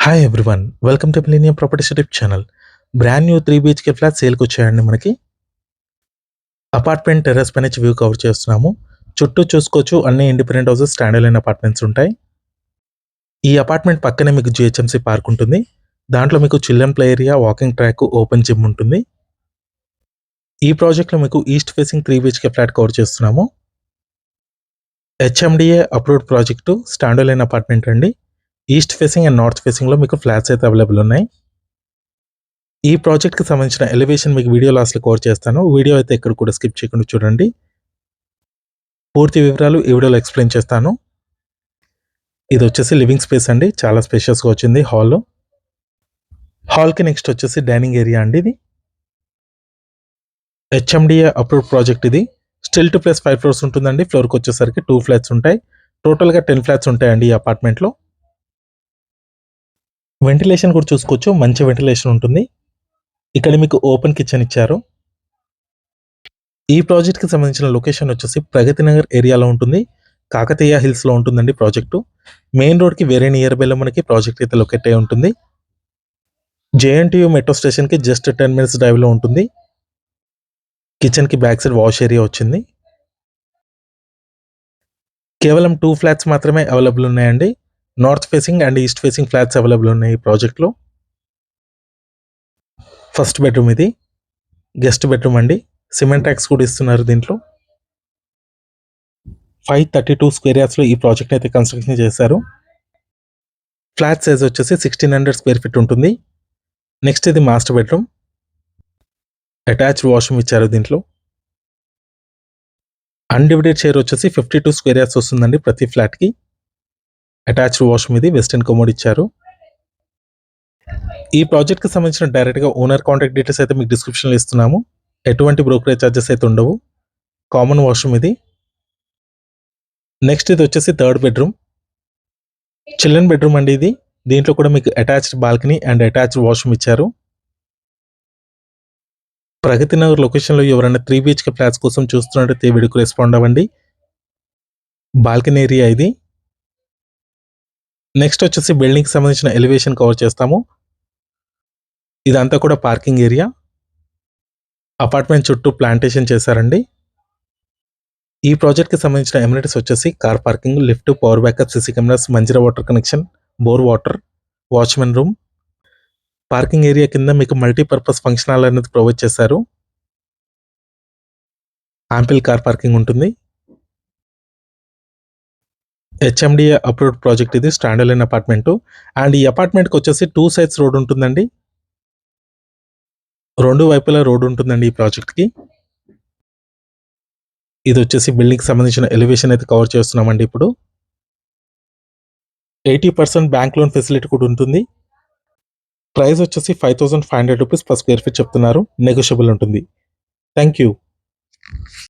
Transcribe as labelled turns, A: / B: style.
A: Hi everyone, welcome to millennium properties YouTube channel. Brand new 3 BHK flat సేల్కి వచ్చాయండి. మనకి apartment terrace పై నుంచి view cover చేస్తున్నాము. చుట్టూ చూసుకోవచ్చు, అన్ని independent houses, stand align apartments ఉంటాయి. ఈ అపార్ట్మెంట్ పక్కనే మీకు జిహెచ్ఎంసీ పార్క్ ఉంటుంది. దాంట్లో మీకు children play area, walking track, open gym ఉంటుంది. ఈ ప్రాజెక్ట్లో మీకు east facing 3 BHK flat cover చేస్తున్నాము. HMDA approved project, stand alone apartment అండి. ఈస్ట్ ఫేసింగ్ అండ్ నార్త్ ఫేసింగ్లో మీకు ఫ్లాట్స్ అయితే అవైలబుల్ ఉన్నాయి. ఈ ప్రాజెక్ట్కి సంబంధించిన ఎలివేషన్ మీకు వీడియో లాస్ట్లో కవర్ చేస్తాను. వీడియో అయితే ఎక్కడ కూడా స్కిప్ చేయకుండా చూడండి. పూర్తి వివరాలు ఈ వీడియోలో ఎక్స్ప్లెయిన్ చేస్తాను. ఇది వచ్చేసి లివింగ్ స్పేస్ అండి, చాలా స్పేషియస్గా వచ్చింది. హాల్కి నెక్స్ట్ వచ్చేసి డైనింగ్ ఏరియా అండి. ఇది HMDA అప్రూవ్డ్ ప్రాజెక్ట్. ఇది స్టిల్ టు ప్లస్ 5 ఫ్లోర్స్ ఉంటుందండి. ఫ్లోర్కి వచ్చేసరికి 2 ఫ్లాట్స్ ఉంటాయి. టోటల్గా 10 ఫ్లాట్స్ ఉంటాయండి ఈ అపార్ట్మెంట్లో. వెంటిలేషన్ కూడా చూసుకోవచ్చు, మంచి వెంటిలేషన్ ఉంటుంది. ఇక్కడ మీకు ఓపెన్ కిచెన్ ఇచ్చారు. ఈ ప్రాజెక్ట్కి సంబంధించిన లొకేషన్ వచ్చేసి ప్రగతి నగర్ ఏరియాలో ఉంటుంది. కాకతీయ హిల్స్లో ఉంటుందండి ప్రాజెక్టు. మెయిన్ రోడ్కి వెరీ నియర్ బైలో మనకి ప్రాజెక్ట్ అయితే లొకేట్ అయి ఉంటుంది. JNTU మెట్రో స్టేషన్కి జస్ట్ 10 మినిట్స్ డ్రైవ్లో ఉంటుంది. కిచెన్కి బ్యాక్ సైడ్ వాష్ ఏరియా వచ్చింది. కేవలం 2 ఫ్లాట్స్ మాత్రమే అవైలబుల్ ఉన్నాయండి. North facing and east facing flats available ఉన్నాయి ఈ ప్రాజెక్ట్లో. ఫస్ట్ బెడ్రూమ్ ఇది, గెస్ట్ బెడ్రూమ్ అండి. సిమెంట్ ట్యాక్స్ కూడా ఇస్తున్నారు దీంట్లో. 532 స్క్వేర్ యార్డ్స్లో ఈ ప్రాజెక్ట్ అయితే కన్స్ట్రక్షన్ చేశారు. ఫ్లాట్ సైజ్ వచ్చేసి 1600 స్క్వేర్ ఫీట్ ఉంటుంది. నెక్స్ట్ ఇది మాస్టర్ బెడ్రూమ్. అటాచ్డ్ వాష్రూమ్ ఇచ్చారు దీంట్లో. అన్డివైడెడ్ షేర్ వచ్చేసి 52 స్క్వేర్ యార్డ్స్ వస్తుందండి ప్రతి ఫ్లాట్కి. అటాచ్డ్ వాష్రూమ్ ఇది, వెస్టర్న్ కమోడ్ ఇచ్చారు. ఈ ప్రాజెక్ట్కి సంబంధించిన డైరెక్ట్గా ఓనర్ కాంటాక్ట్ డీటెయిల్స్ అయితే మీకు డిస్క్రిప్షన్లో ఇస్తున్నాము. ఎటువంటి బ్రోకరేజ్ ఛార్జెస్ అయితే ఉండవు. కామన్ వాష్రూమ్ ఇది. నెక్స్ట్ ఇది వచ్చేసి థర్డ్ బెడ్రూమ్, చిల్డ్రన్ బెడ్రూమ్ అండి ఇది. దీంట్లో కూడా మీకు attached balcony and attached washroom ఇచ్చారు. ప్రగతి నగర్ లొకేషన్లో ఎవరైనా 3 BHK ఫ్లాట్స్ కోసం చూస్తున్నట్టయితే వీడియోకి రెస్పాండ్ అవ్వండి. బాల్కనీ ఏరియా ఇది. నెక్స్ట్ వచ్చేసి బిల్డింగ్కి సంబంధించిన ఎలివేషన్ కవర్ చేస్తాము. ఇదంతా కూడా పార్కింగ్ ఏరియా. అపార్ట్మెంట్ చుట్టూ ప్లాంటేషన్ చేశారండి. ఈ ప్రాజెక్ట్కి సంబంధించిన ఎమ్యూనిటీస్ వచ్చేసి car parking, lift, power backup, CC cameras, Manjira water connection, bore water, watchman room. Parking area కింద మీకు మల్టీపర్పస్ ఫంక్షన్ హాల్ అనేది ప్రొవైడ్ చేశారు. యాంపిల్ కార్ పార్కింగ్ ఉంటుంది. HMDA అప్రూవ్డ్ ప్రాజెక్ట్ ఇది, స్టాండ్ అలైన్ అపార్ట్మెంట్. అండ్ ఈ అపార్ట్మెంట్కి వచ్చేసి 2 సైడ్స్ రోడ్ ఉంటుందండి. 2 వైపులా రోడ్ ఉంటుందండి ఈ ప్రాజెక్ట్కి. ఇది వచ్చేసి బిల్డింగ్కి సంబంధించిన ఎలివేషన్ అయితే కవర్ చేస్తున్నామండి. ఇప్పుడు 80% బ్యాంక్ లోన్ ఫెసిలిటీ కూడా ఉంటుంది. ప్రైస్ వచ్చేసి 5500 రూపీస్ పర్ స్క్వేర్ ఫీట్ చెప్తున్నారు. నెగోషియబుల్ ఉంటుంది. Thank you.